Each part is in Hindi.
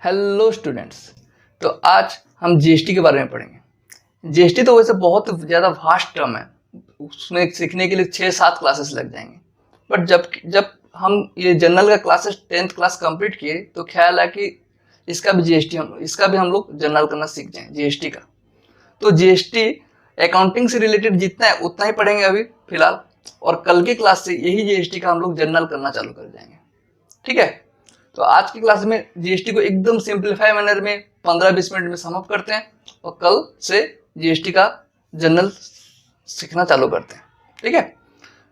Hello students. तो आज हम जीएसटी के बारे में पढ़ेंगे। जीएसटी तो वैसे बहुत ज़्यादा वास्ट टर्म है, उसमें सीखने के लिए 6-7 क्लासेस लग जाएंगे। बट जब हम ये जनरल का क्लासेस 10th क्लास कंप्लीट किए तो ख्याल है कि इसका भी हम लोग जनरल करना सीख जाएं जीएसटी का। तो जीएसटी अकाउंटिंग से रिलेटेड जितना है उतना ही पढ़ेंगे अभी फिलहाल, और कल की क्लास से यही जीएसटी का हम लोग जनरल करना चालू कर जाएंगे। ठीक है, तो आज की क्लास में जीएसटी को एकदम सिंपलीफाई मैनर में 15-20 मिनट में सम अप करते हैं और कल से जीएसटी का जनरल सीखना चालू करते हैं। ठीक है,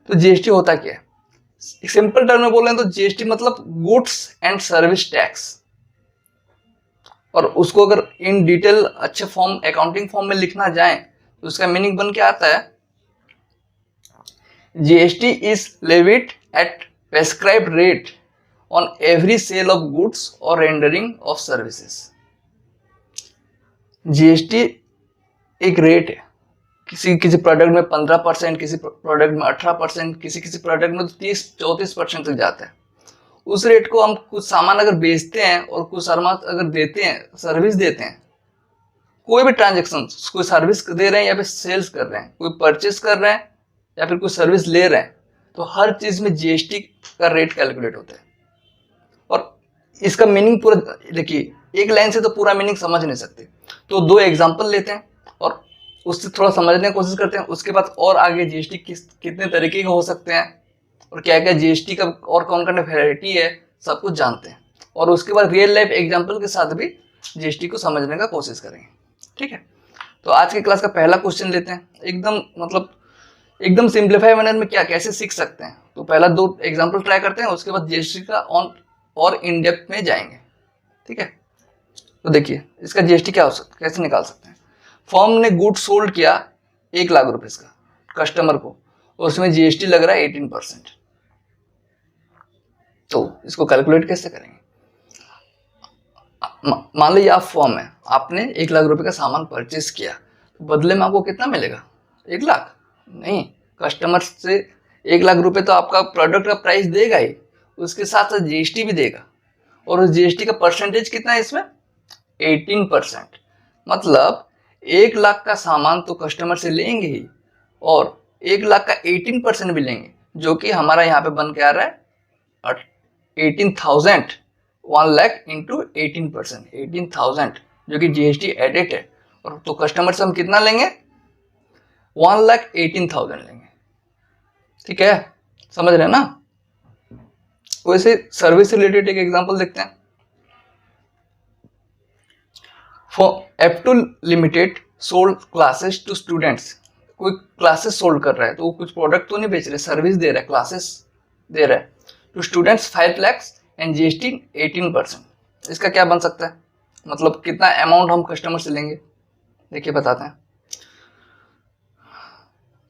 तो जीएसटी होता क्या है? एक सिंपल टर्म में बोलें तो जीएसटी मतलब गुड्स एंड सर्विस टैक्स, और उसको अगर इन डिटेल अच्छे फॉर्म अकाउंटिंग फॉर्म में लिखना जाए तो उसका मीनिंग बन के आता है GST is levied eight prescribed rate on every sale of goods or rendering of services। GST एक रेट है, किसी प्रोडक्ट में 15%, किसी प्रोडक्ट में 18%, किसी प्रोडक्ट में तो 30-34% तक जाता है। उस रेट को हम कुछ सामान अगर बेचते हैं और कुछ सामान अगर देते हैं, सर्विस देते हैं, कोई भी ट्रांजेक्शन, कोई सर्विस दे रहे हैं या फिर सेल्स कर रहे हैं, कोई परचेस कर रहे हैं या फिर कोई सर्विस ले रहे हैं, तो हर चीज में जीएसटी का रेट कैलकुलेट होता है। और इसका मीनिंग पूरा देखिए, एक लाइन से तो पूरा मीनिंग समझ नहीं सकते, तो 2 एग्जांपल लेते हैं और उससे थोड़ा समझने की कोशिश करते हैं। उसके बाद और आगे जीएसटी कितने तरीके के हो सकते हैं और क्या क्या जीएसटी का और कौन कौन वैरायटी है, सब कुछ जानते हैं। और उसके बाद रियल लाइफ एग्जाम्पल के साथ भी जीएसटी को समझने का कोशिश करेंगे। ठीक है, तो आज की क्लास का पहला क्वेश्चन लेते हैं। एकदम सिंप्लीफाई मैनर में क्या कैसे सीख सकते हैं, तो पहला 2 एग्जाम्पल ट्राई करते हैं, उसके बाद जीएसटी का और इन डेप्थ में जाएंगे। ठीक है, तो देखिए इसका जीएसटी क्या हो सकता है, कैसे निकाल सकते हैं। फर्म ने गुड सोल्ड किया 1 लाख रुपए का कस्टमर को, और उसमें जीएसटी लग रहा है 18%। तो इसको कैलकुलेट कैसे करेंगे? मान लीजिए आप फर्म है, आपने 1 लाख रुपए का सामान परचेस किया, तो बदले में आपको कितना मिलेगा? 1 लाख नहीं, कस्टमर से 1 लाख रुपए तो आपका प्रोडक्ट का प्राइस देगा ही, उसके साथ साथ जीएसटी भी देगा। और उस जीएसटी का परसेंटेज कितना है इसमें? 18%। मतलब 1 लाख का सामान तो कस्टमर से लेंगे ही, और 1 लाख का 18% भी लेंगे, जो कि हमारा यहाँ पे बन के आ रहा है 18,000। 1 लाख इंटू 18%, 18,000, जो कि जीएसटी एडेड है। और तो कस्टमर से हम कितना लेंगे? 1,18,000 लेंगे। ठीक है, समझ रहे हैं ना? वैसे सर्विस रिलेटेड एक एग्जांपल देखते हैं। For F2 limited sold classes to students. कोई क्लासेस सोल्ड कर रहा है, तो वो कुछ प्रोडक्ट तो नहीं बेच रहे, सर्विस दे रहा है, क्लासेस दे रहा है to students 5 lakh and GST 18%। इसका क्या बन सकता है, मतलब कितना अमाउंट हम कस्टमर से लेंगे? देखिए बताते हैं।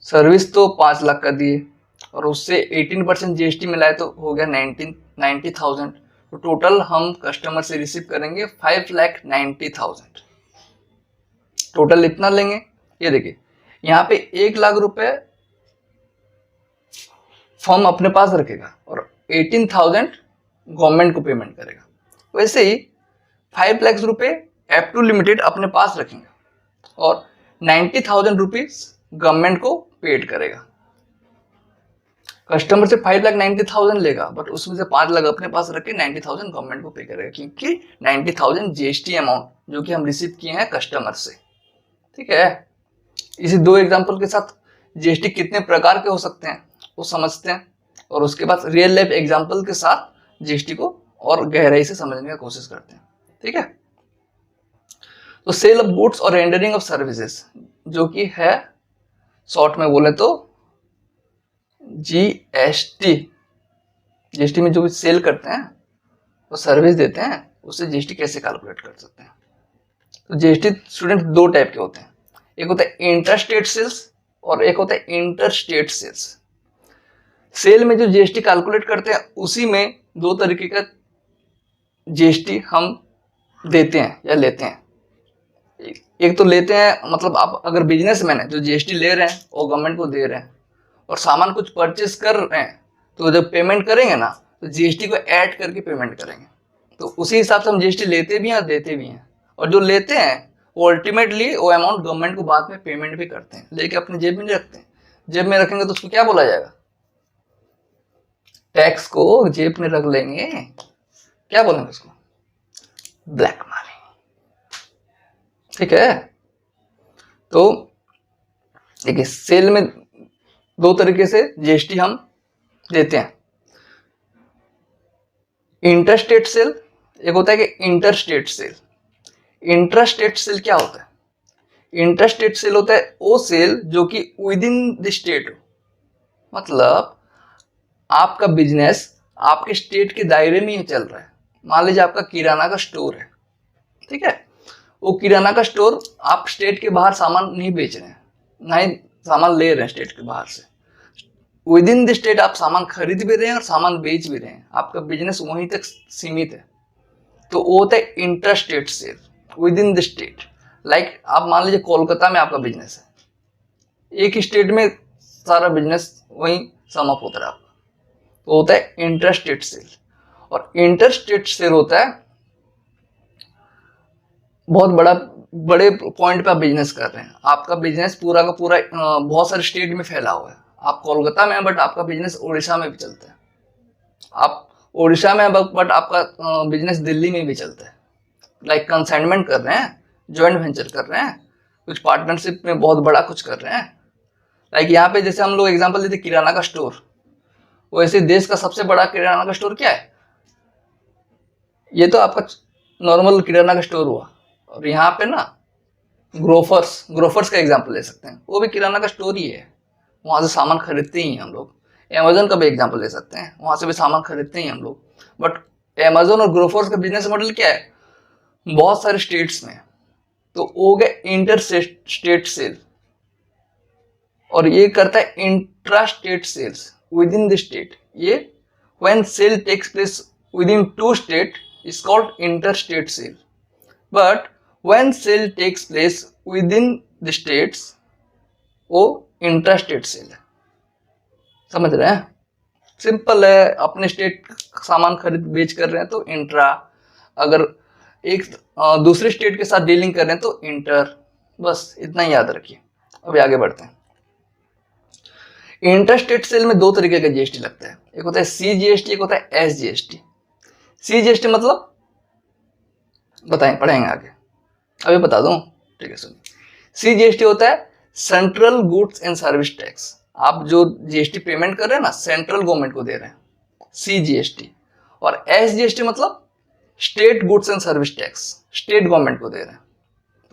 सर्विस तो 5 लाख का दिए और उससे 18% जीएसटी मिलाए तो हो गया 90,000। तो टोटल हम कस्टमर से रिसीव करेंगे 5,90,000। टोटल इतना लेंगे। ये देखिए यहाँ पे 1 लाख रुपए फर्म अपने पास रखेगा और 18,000 गवर्नमेंट को पेमेंट करेगा। वैसे ही 5 लाख रुपए F2 लिमिटेड अपने पास रखेंगे और 90,000 रुपीज गवर्नमेंट को पेड करेगा। कस्टमर से 5,90,000 लेगा, बट उसमें से 5 लाख अपने पास रख के 90,000 गवर्नमेंट को पे करेगा, क्योंकि 90,000 जीएसटी अमाउंट जो कि हम रिसीव किए हैं कस्टमर से। ठीक है, इसी 2 एग्जांपल के साथ जीएसटी कितने प्रकार के हो सकते हैं वो समझते हैं, और उसके बाद रियल लाइफ एग्जांपल के साथ जीएसटी को और गहराई से समझने की कोशिश करते हैं। ठीक है, तो सेल ऑफ गुड्स और रेंडरिंग ऑफ सर्विसेज, जो कि है शॉर्ट में बोले तो जीएसटी। जीएसटी में जो भी सेल करते हैं वो सर्विस देते हैं, उससे जीएसटी कैसे कैलकुलेट कर सकते हैं? तो जीएसटी स्टूडेंट 2 टाइप के होते हैं, एक होता है इंटर स्टेट सेल्स और एक होता है इंटर स्टेट सेल्स। सेल में जो जीएसटी कैलकुलेट करते हैं उसी में 2 तरीके का जीएसटी हम देते हैं या लेते हैं। एक तो लेते हैं, मतलब आप अगर बिजनेसमैन है जो जीएसटी ले रहे हैं और गवर्नमेंट को दे रहे हैं, और सामान कुछ परचेस कर रहे हैं, तो जब पेमेंट करेंगे ना तो जीएसटी को ऐड करके पेमेंट करेंगे। तो उसी हिसाब से हम जीएसटी लेते भी हैं और देते भी हैं, और जो लेते हैं वो अल्टीमेटली वो अमाउंट गवर्नमेंट को बाद में पेमेंट भी करते हैं, लेके अपने जेब में नहीं रखते हैं। जेब में रखेंगे तो उसको क्या बोला जाएगा? टैक्स को जेब में रख लेंगे, क्या बोलेंगे उसको? Black money. ठीक है, तो देखिए सेल में दो तरीके से जीएसटी हम देते हैं, इंटरस्टेट सेल, एक होता है कि इंटरस्टेट सेल। इंटरस्टेट सेल क्या होता है? इंटरस्टेट सेल होता है वो सेल जो कि विद इन द स्टेट हो, मतलब आपका बिजनेस आपके स्टेट के दायरे में ही चल रहा है। मान लीजिए आपका किराना का स्टोर है, ठीक है, वो किराना का स्टोर आप स्टेट के बाहर सामान नहीं बेच रहे हैं, ना ही सामान ले रहे हैं स्टेट के बाहर से, विद इन द स्टेट आप सामान खरीद भी रहे हैं और सामान बेच भी रहे हैं, आपका बिजनेस वहीं तक सीमित है, तो वो होता है interstate sale within the state. Like आप मान लीजिए कोलकाता में आपका बिजनेस है, एक स्टेट में सारा बिजनेस वहीं सम अप होता है आपका, तो होता है इंटरस्टेट सेल। और इंटरस्टेट सेल होता है बहुत बड़े पॉइंट पे आप बिजनेस कर रहे हैं, आपका बिजनेस पूरा का पूरा बहुत सारे स्टेट में फैला हुआ है, आप कोलकाता में हैं बट आपका बिजनेस उड़ीसा में भी चलता है, आप उड़ीसा में बट आपका बिजनेस दिल्ली में भी चलता है। लाइक कंसाइनमेंट कर रहे हैं, जॉइंट वेंचर कर रहे हैं, कुछ पार्टनरशिप में बहुत बड़ा कुछ कर रहे हैं। लाइक यहाँ पे जैसे हम लोग एग्जांपल देते किराना का स्टोर, वैसे देश का सबसे बड़ा किराना का स्टोर क्या है? ये तो आपका नॉर्मल किराना का स्टोर हुआ, और यहाँ पे ना ग्रोफर्स का एग्जांपल ले सकते हैं, वो भी किराना का स्टोर ही है, वहां से सामान खरीदते ही हम लोग। अमेजोन का भी एग्जांपल ले सकते हैं, वहां से भी सामान खरीदते ही हम लोग। बट अमेजोन और ग्रोफर्स का बिजनेस मॉडल क्या है? बहुत सारे स्टेट्स में, तो हो गए इंटर स्टेट सेल, और ये करता है intra state sales within the state. ये when sale takes place within two state is called inter state sale, but when sale takes place within the states वो इंट्रा स्टेट सेल है। समझ रहे हैं? सिंपल है, अपने स्टेट सामान खरीद बेच कर रहे हैं तो इंट्रा, अगर एक दूसरे स्टेट के साथ डीलिंग कर रहे हैं तो इंटर, बस इतना ही याद रखिए। अभी आगे बढ़ते हैं। इंटर स्टेट सेल में दो तरीके का जीएसटी लगता है, एक होता है सीजीएसटी, एक होता है एसजीएसटी। सीजीएसटी मतलब बताएं, पढ़ेंगे आगे, अभी बता दूं, ठीक है सुनिए। सीजीएसटी होता है central goods and service tax, आप जो जीएसटी पेमेंट कर रहे हैं ना सेंट्रल गवर्नमेंट को दे रहे हैं, सीजीएसटी। और एसजीएसटी मतलब state goods and service tax, state government को दे रहे हैं।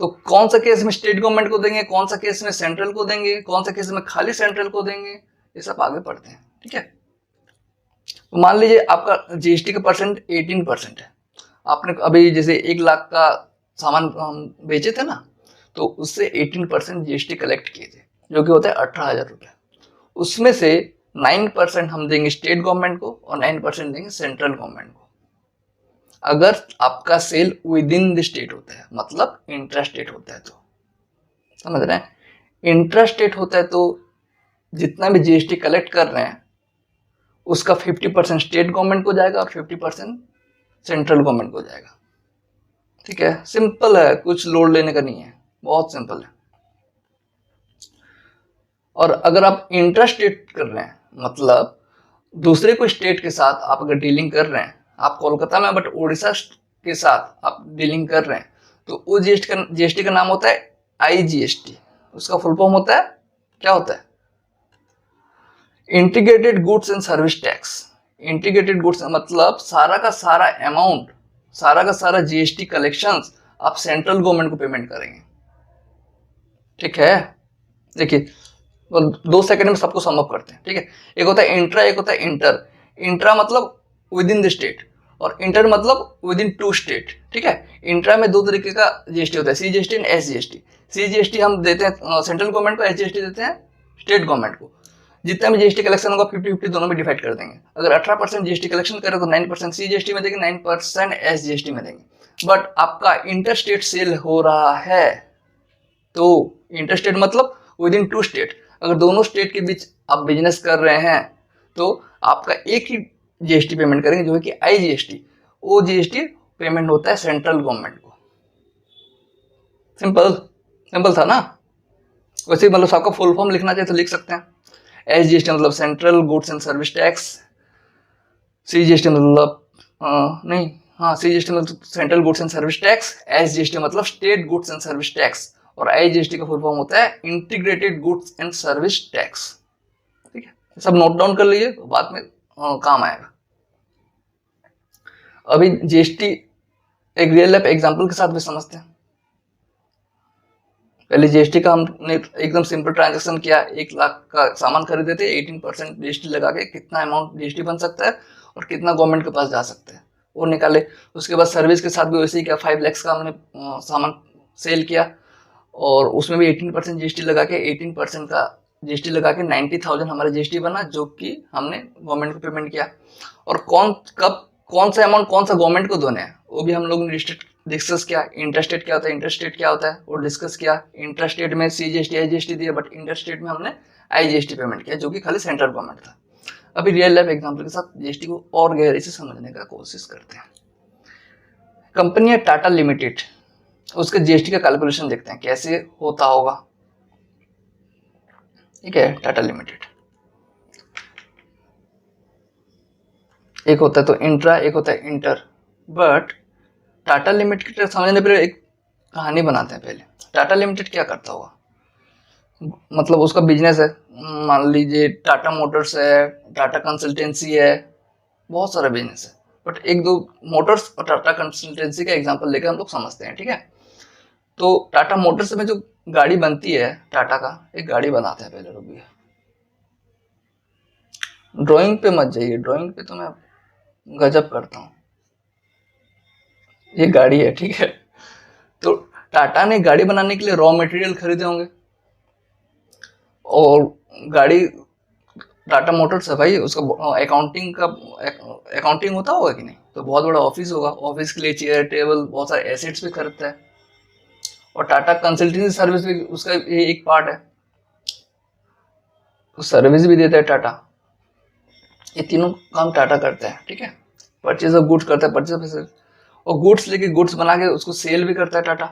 तो कौन सा केस में स्टेट गवर्नमेंट को देंगे, कौन सा केस में सेंट्रल को देंगे, कौन सा केस में खाली सेंट्रल को देंगे, ये सब आगे पढ़ते हैं, ठीक है। तो मान लीजिए आपका जीएसटी का परसेंट 18% है, आपने अभी जैसे 1 लाख का सामान हम बेचे थे ना, तो उससे 18% जीएसटी कलेक्ट किए थे, जो कि होता है 18,000 रुपये। उसमें से 9% हम देंगे स्टेट गवर्नमेंट को और 9% देंगे सेंट्रल गवर्नमेंट को, अगर आपका sale within the state होता है, मतलब इंट्रा स्टेट होता है। तो समझ रहे हैं? इंट्रा स्टेट होता है तो जितना भी जीएसटी कलेक्ट कर रहे हैं उसका 50% स्टेट गवर्नमेंट को जाएगा और 50% सेंट्रल गवर्नमेंट को जाएगा। ठीक है, सिंपल है, कुछ लोड लेने का नहीं है, बहुत सिंपल है। और अगर आप इंट्रा स्टेट कर रहे हैं, मतलब दूसरे कोई स्टेट के साथ आप अगर डीलिंग कर रहे हैं, आप कोलकाता में बट उड़ीसा के साथ आप डीलिंग कर रहे हैं, तो वो जीएसटी का नाम होता है आईजीएसटी। उसका फुल फॉर्म होता है, क्या होता है? Integrated goods and service tax. Integrated goods मतलब सारा का सारा अमाउंट, सारा का सारा जीएसटी कलेक्शंस आप सेंट्रल गवर्नमेंट को पेमेंट करेंगे। ठीक है, देखिए 2 सेकंड में सबको सम अप करते हैं। ठीक है, एक होता है इंट्रा, एक होता है इंटर। इंट्रा मतलब विद इन द स्टेट और इंटर मतलब विद इन 2 स्टेट। ठीक है, इंट्रा में 2 तरीके का जीएसटी होता है, सीजीएसटी एंड एसजीएसटी। सीजीएसटी हम देते हैं सेंट्रल गवर्नमेंट को, एसजीएसटी देते हैं स्टेट गवर्नमेंट को। जितना भी जीएसटी कलेक्शन होगा 50-50 दोनों में डिवाइड कर देंगे। अगर 18% जीएसटी कलेक्शन करें तो 9% सीजीएसटी में देंगे, 9% एसजीएसटी में देंगे। बट आपका इंटर स्टेट सेल हो रहा है, तो इंटर स्टेट मतलब विद इन 2 स्टेट। अगर दोनों स्टेट के बीच आप बिजनेस कर रहे हैं तो आपका एक ही जीएसटी पेमेंट करेंगे, जो है कि आईजीएसटी। वो जीएसटी पेमेंट होता है सेंट्रल गवर्नमेंट को। सिंपल सिंपल था ना। वैसे मतलब सबका फुल फॉर्म लिखना चाहिए तो लिख सकते हैं। SGST मतलब central goods and service tax, CGST मतलब नहीं, हाँ CGST मतलब central goods and service tax, SGST मतलब state goods and service tax, और IGST का फुल फॉर्म होता है integrated goods and service tax. ठीक है, सब नोट डाउन कर लीजिए, बाद में काम आएगा। अभी GST एक रियल लाइफ एग्जांपल के साथ भी समझते हैं। पहले GST का हमने एकदम सिंपल ट्रांजैक्शन किया, 1 लाख का सामान खरीदे थे, 18% GST लगा के कितना अमाउंट GST बन सकता है और कितना गवर्नमेंट के पास जा सकता है वो निकाले। उसके बाद सर्विस के साथ भी वैसे ही किया, 5 लाख का हमने सामान सेल किया और उसमें भी 18% GST लगा के 18% का GST लगा के 90,000 हमारा GST बना, जो कि हमने गवर्नमेंट को पेमेंट किया। और कौन सा अमाउंट कौन सा गवर्नमेंट को देना है वो भी हम लोग ने डिस्कस किया। इंटरस्टेट क्या होता है, इंटरस्टेट क्या होता है वो डिस्कस किया। इंटरस्टेट में CGST IGST दिया, बट इंटरस्टेट में हमने IGST पेमेंट किया, जो कि खाली सेंट्रल गवर्नमेंट था। अभी रियल लाइफ एग्जांपल के साथ GST को और गहराई से समझने का कोशिश करते हैं। कंपनी है टाटा लिमिटेड, उसके GST का कैलकुलेशन देखते हैं कैसे होता होगा। ठीक है, टाटा लिमिटेड एक होता है तो इंट्रा, एक होता है इंटर, बट टाटा लिमिटेड समझने पर एक कहानी बनाते हैं। पहले टाटा लिमिटेड क्या करता होगा, मतलब उसका बिजनेस है, मान लीजिए टाटा मोटर्स है, टाटा कंसल्टेंसी है, बहुत सारा बिजनेस है, बट एक दो मोटर्स और टाटा कंसल्टेंसी का एग्जांपल लेकर हम लोग समझते हैं। ठीक है, तो टाटा मोटर्स में जो गाड़ी बनती है टाटा का, एक गाड़ी बनाते हैं। पहले रुकिए, ड्राइंग पे मत जाइए, ड्राइंग पे तो मैं गजब करता हूँ। ये गाड़ी है, ठीक है। तो टाटा ने गाड़ी बनाने के लिए रॉ मटेरियल खरीदे होंगे, और गाड़ी टाटा मोटर्स है भाई, उसका अकाउंटिंग होता होगा कि नहीं, तो बहुत बड़ा ऑफिस होगा, ऑफिस के लिए चेयर टेबल बहुत सारे एसेट्स भी खरीदता है। और टाटा कंसल्टेंसी सर्विस भी उसका ये एक पार्ट है, तो सर्विस भी देता है टाटा। ये तीनों काम टाटा करता है। ठीक है, परचेज ऑफ गुड्स करता है, परचेज ऑफ, और गुड्स लेके गुड्स बना के उसको सेल भी करता है Tata,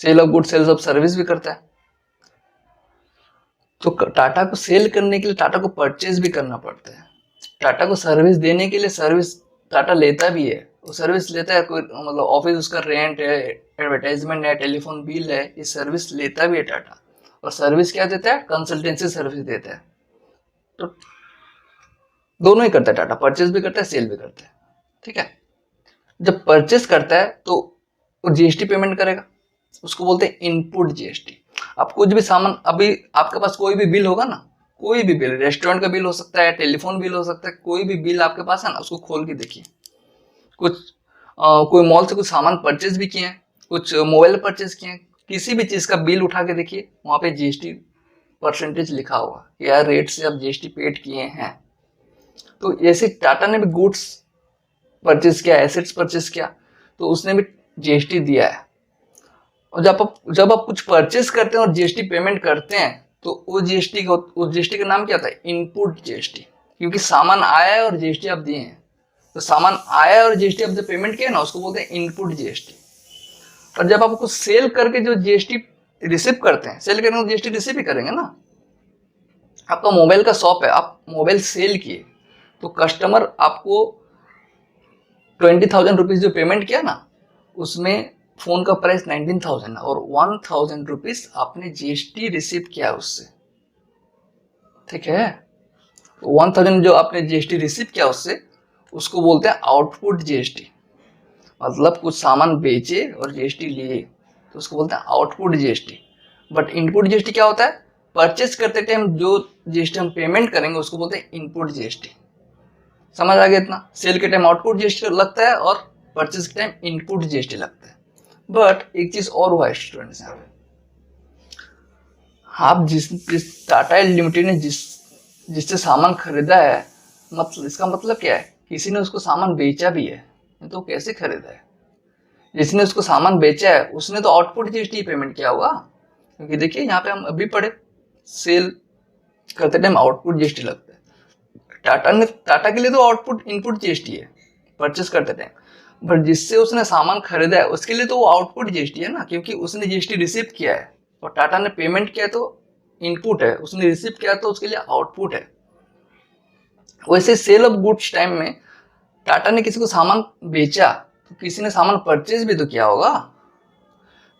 sale of goods sales of service भी करता है। तो टाटा को सेल करने के लिए टाटा को परचेज भी करना पड़ता है, टाटा को सर्विस देने के लिए सर्विस टाटा लेता भी है, वो सर्विस लेता है, कोई मतलब ऑफिस उसका रेंट है, एडवर्टाइजमेंट है, टेलीफोन बिल है, ये सर्विस लेता भी है टाटा। और सर्विस क्या देता है, कंसल्टेंसी सर्विस देता है। तो दोनों ही करता है टाटा, परचेज भी करता है, सेल भी करता है। ठीक है, जब परचेज करता है तो वो GST पेमेंट करेगा, उसको बोलते हैं इनपुट GST। आप कुछ भी सामान, अभी आपके पास कोई भी बिल होगा ना, कोई भी बिल, रेस्टोरेंट का बिल हो सकता है, टेलीफोन बिल हो सकता है, कोई भी बिल आपके पास है ना, उसको खोल के देखिए। कुछ कोई मॉल से कुछ सामान परचेज भी किए हैं, कुछ मोबाइल परचेज किए हैं, किसी भी चीज का बिल उठा के देखिए, वहां पे GST परसेंटेज लिखा होगा, या रेट से आप GST पेड किए हैं। तो ऐसे टाटा ने भी गुड्स परचेज किया, एसेट्स परचेज किया, तो उसने भी GST दिया है। और जब आप कुछ परचेज करते हैं और GST पेमेंट करते हैं, तो वो GST का नाम क्या होता है, इनपुट GST, क्योंकि सामान आया है और GST आप दिए हैं। तो सामान आया है और GST आप जो पेमेंट किया ना, उसको बोलते हैं इनपुट GST। और जब आप कुछ सेल करके जो GST रिसीव करते हैं, सेल करने को GST रिसीव ही करेंगे ना। आपका मोबाइल का शॉप है, आप मोबाइल सेल किए, तो कस्टमर आपको 20,000 रुपीज जो पेमेंट किया ना, उसमें फोन का प्राइस 19,000 और 1,000 रुपीज आपने GST रिसीव किया उससे। ठीक है, 1,000 जो आपने GST रिसीव किया उससे, उसको बोलते हैं आउटपुट GST। मतलब कुछ सामान बेचे और GST लिए, तो उसको बोलते हैं output GST। But input GST क्या होता है, परचेज करते टाइम जो GST हम पेमेंट करेंगे उसको बोलते हैं इनपुट GST। समझ आ गया इतना, सेल के टाइम आउटपुट GST लगता है और परचेज के टाइम इनपुट GST लगता है। बट एक चीज और हुआ है स्टूडेंट्स, यहाँ पे आप जिस टाटा लिमिटेड ने जिससे सामान खरीदा है, मतलब इसका मतलब क्या है, किसी ने उसको सामान बेचा भी है, तो कैसे खरीदा है, जिसने उसको सामान बेचा है उसने तो आउटपुट GST पेमेंट किया होगा। क्योंकि देखिए यहाँ पे हम अभी पढ़े, सेल करते टाइम आउटपुट GST लगता है। टाटा के लिए तो आउटपुट इनपुट GST है परचेस करते टाइम। बट जिससे उसने सामान खरीदा है उसके लिए तो वो आउटपुट जीएसटी है ना, क्योंकि उसने जीएसटी रिसीव किया है और टाटा ने पेमेंट किया तो इनपुट है, उसने रिसीव किया तो उसके लिए आउटपुट है। वैसे सेल ऑफ गुड्स टाइम में टाटा ने किसी को सामान बेचा तो किसी ने सामान परचेज भी तो किया होगा,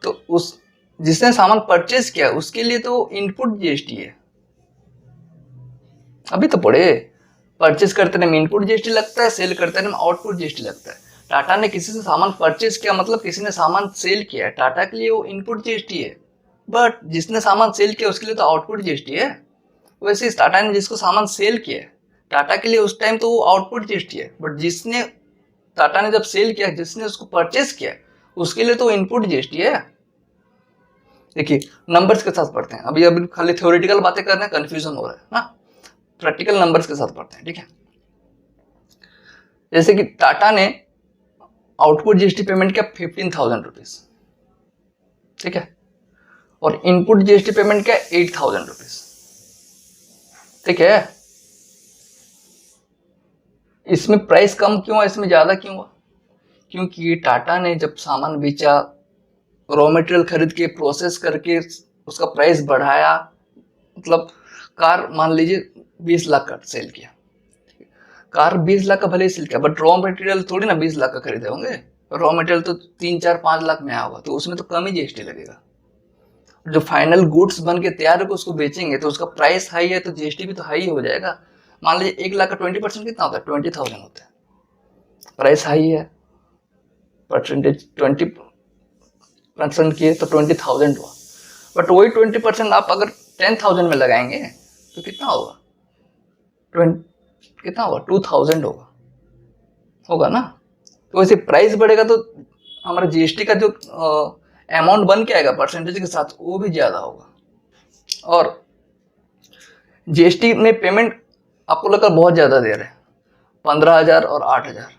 तो उस जिसने सामान परचेज किया उसके लिए तो इनपुट जीएसटी है। अभी तो पढ़े, परचेज करते टाइम इनपुट जीएसटी लगता है, सेल करते टाइम आउटपुट जीएसटी लगता है। टाटा ने किसी से सामान परचेज किया मतलब किसी ने सामान सेल किया है, टाटा के लिए वो इनपुट जीएसटी है, बट जिसने सामान सेल किया उसके लिए तो आउटपुट जीएसटी है। वैसे टाटा ने जिसको सामान सेल किया है टाटा के लिए उस टाइम तो वो आउटपुट जीएसटी है, बट जिसने टाटा ने जब सेल किया, जिसने उसको परचेज किया उसके लिए तो इनपुट जीएसटी है। देखिए नंबर्स के साथ पढ़ते हैं, अभी खाली थ्योरेटिकल बातें कर रहे हैं, कंफ्यूजन हो रहा है ना, प्रैक्टिकल नंबर्स के साथ पढ़ते हैं, ठीक है। जैसे कि टाटा ने आउटपुट जीएसटी पेमेंट किया 15,000 रुपीज, ठीक है, और इनपुट जीएसटी पेमेंट किया 8,000 रुपीज, ठीक है। इसमें प्राइस कम क्यों है, इसमें ज्यादा क्यों हुआ? क्योंकि टाटा ने जब सामान बेचा, रॉ मटेरियल खरीद के प्रोसेस करके उसका प्राइस बढ़ाया, मतलब कार मान लीजिए 20 लाख का सेल किया, कार 20 लाख का भले ही सेल किया, बट रॉ मटेरियल थोड़ी ना 20 लाख का खरीदे होंगे, रॉ मटेरियल तो 3-4-5 लाख में आया होगा, तो उसमें तो कम ही जीएसटी लगेगा। जो फाइनल गुड्स बन के तैयार होकर उसको बेचेंगे तो उसका प्राइस हाई है तो जीएसटी भी तो हाई हो जाएगा। मान लीजिए 1 लाख का 20% कितना होता है? 20,000 होता है। प्राइस हाई है, परसेंटेज 20% किए तो 20,000 हुआ, बट वही 20% आप अगर 10,000 में लगाएंगे तो कितना होगा? कितना होगा? 2,000 होगा ना। तो वैसे प्राइस बढ़ेगा तो हमारा जीएसटी का जो अमाउंट बन के आएगा परसेंटेज के साथ वो भी ज्यादा होगा। और जीएसटी में पेमेंट आपको लगता है बहुत ज्यादा दे रहे हैं, 15,000 और 8,000,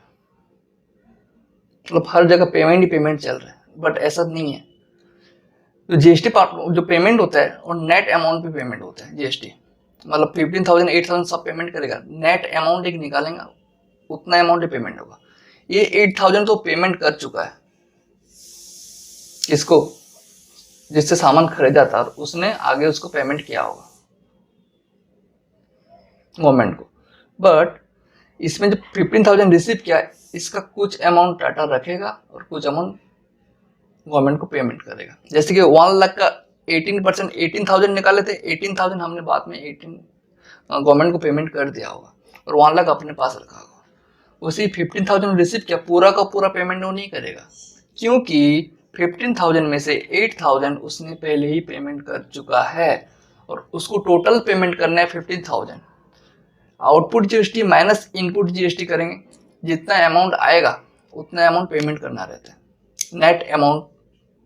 मतलब हर जगह पेमेंट ही पेमेंट चल रहा है, बट ऐसा नहीं है। तो जीएसटी जो पेमेंट होता है और नेट अमाउंट पे पेमेंट होता है जीएसटी, मतलब 15,000 8,000 सब पेमेंट करेगा, नेट अमाउंट एक निकालेंगे उतना अमाउंट ही पेमेंट होगा। ये 8,000 तो पेमेंट कर चुका है, किसको? जिससे सामान खरीदा था और उसने आगे उसको पेमेंट किया होगा गवर्नमेंट को। बट इसमें जो 15,000 रिसीव किया है इसका कुछ अमाउंट टाटा रखेगा और कुछ अमाउंट गवर्नमेंट को पेमेंट करेगा। जैसे कि 1 लाख का 18% 18,000 निकाले थे, 18,000 हमने बाद में 18 गवर्नमेंट को पेमेंट कर दिया होगा और 1 लाख अपने पास रखा होगा। उसी 15,000 रिसीव किया, पूरा का पूरा पेमेंट वो नहीं करेगा, क्योंकि 15,000 में से 8,000 उसने पहले ही पेमेंट कर चुका है और उसको टोटल पेमेंट करना है 15,000। Output GST minus input GST करेंगे, जितना अमाउंट आएगा उतना अमाउंट पेमेंट करना रहता है, नेट अमाउंट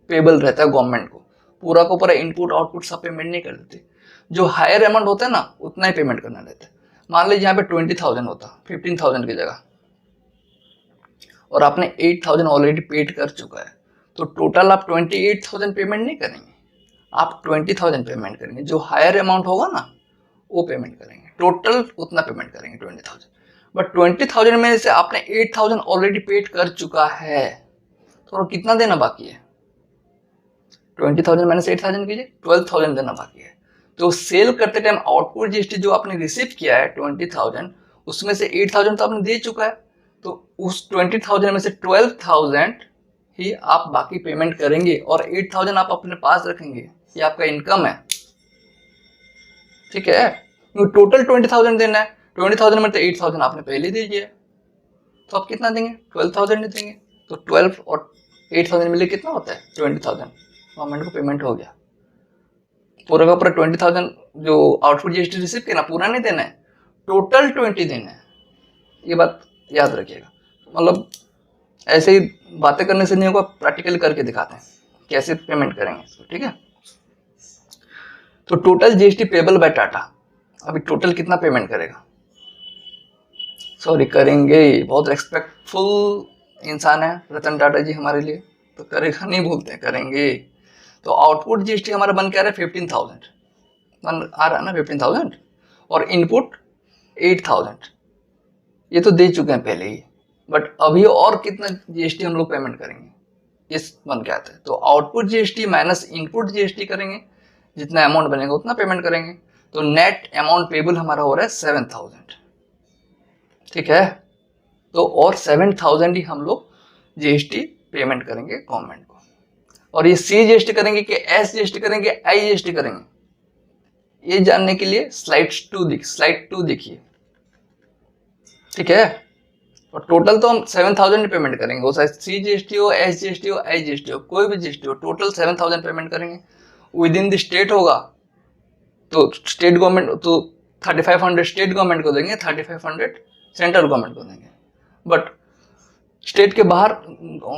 पेबल रहता है गवर्नमेंट को, पूरा को पूरा इनपुट आउटपुट सब पेमेंट नहीं कर देते। जो हायर अमाउंट होता है ना उतना ही पेमेंट करना रहता है। मान लीजिए यहाँ पे 20,000 होता 15,000 की जगह और आपने 8,000 ऑलरेडी पेड कर चुका है, तो टोटल आप 28,000 पेमेंट नहीं करेंगे, आप 20,000 पेमेंट करेंगे। जो हायर अमाउंट होगा ना वो पेमेंट करेंगे, टोटल उतना पेमेंट करेंगे 20,000। बट 20,000 में से आपने 8,000 ऑलरेडी पेड कर चुका है, तो कितना देना बाकी है? 20,000 माइनस 8,000 कीजिए, 12,000 देना बाकी है। तो सेल करते टाइम आउटपुट जीएसटी जो आपने रिसीव किया है 20,000, उसमें से 8,000 तो आपने दे चुका है, तो उस 20,000 में से 12,000 ही आप बाकी पेमेंट करेंगे और 8,000 आप अपने पास रखेंगे, ये आपका इनकम है, ठीक है। टोटल 20,000 देना है, 20,000 में तो 8,000 आपने पहले दे दिया, तो आप कितना देंगे? 12,000 देंगे। तो 12 और 8,000 मिले कितना होता है? 20,000 गवर्नमेंट को पेमेंट हो गया। पूरा का पूरा 20,000 जो आउटपुट जीएसटी रिसीव किया ना, पूरा नहीं देना है, टोटल 20 देना है, ये बात याद रखिएगा। मतलब ऐसे ही बातें करने से नहीं होगा, प्रैक्टिकल करके दिखाते हैं कैसे पेमेंट करेंगे इसको, ठीक है। तो total GST payable by Tata, अभी टोटल कितना पेमेंट करेगा? सॉरी करेंगे, बहुत रेस्पेक्टफुल इंसान है रतन टाटा जी हमारे लिए, तो करेगा नहीं बोलते हैं, करेंगे। तो आउटपुट जीएसटी हमारा बन के आ रहा है 15,000, बन आ रहा है ना 15,000, और इनपुट 8,000, ये तो दे चुके हैं पहले ही, बट अभी और कितना जीएसटी हम लोग पेमेंट करेंगे इस मंथ के आते हैं, तो output GST minus input GST करेंगे, जितना अमाउंट बनेगा उतना पेमेंट करेंगे। तो नेट अमाउंट पेबल हमारा हो रहा है 7000, ठीक है। तो और 7000 ही हम लोग जीएसटी पेमेंट करेंगे गवर्नमेंट को। और ये सी जीएसटी करेंगे कि एस जीएसटी करेंगे, आई जीएसटी करेंगे, ये जानने के लिए स्लाइड 2 देखिए, ठीक है। और टोटल तो हम 7000 ही पेमेंट करेंगे, वो चाहे सी जीएसटी हो, एस जीएसटी हो, आई जीएसटी हो, कोई भी जीएसटी हो, टोटल 7000 पेमेंट करेंगे। विद इन द स्टेट होगा तो स्टेट गवर्नमेंट तो 3500 स्टेट गवर्नमेंट को देंगे, 3500 सेंट्रल गवर्नमेंट को देंगे। बट स्टेट के बाहर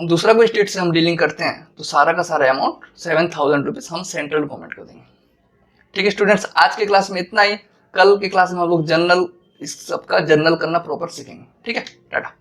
दूसरा कोई स्टेट से हम डीलिंग करते हैं तो सारा का सारा अमाउंट 7000 रुपीज हम सेंट्रल गवर्नमेंट को देंगे, ठीक है स्टूडेंट्स। आज के क्लास में इतना ही, कल के क्लास में हम लोग जनरल, इस सबका जनरल करना प्रॉपर सीखेंगे, ठीक है। टाटा।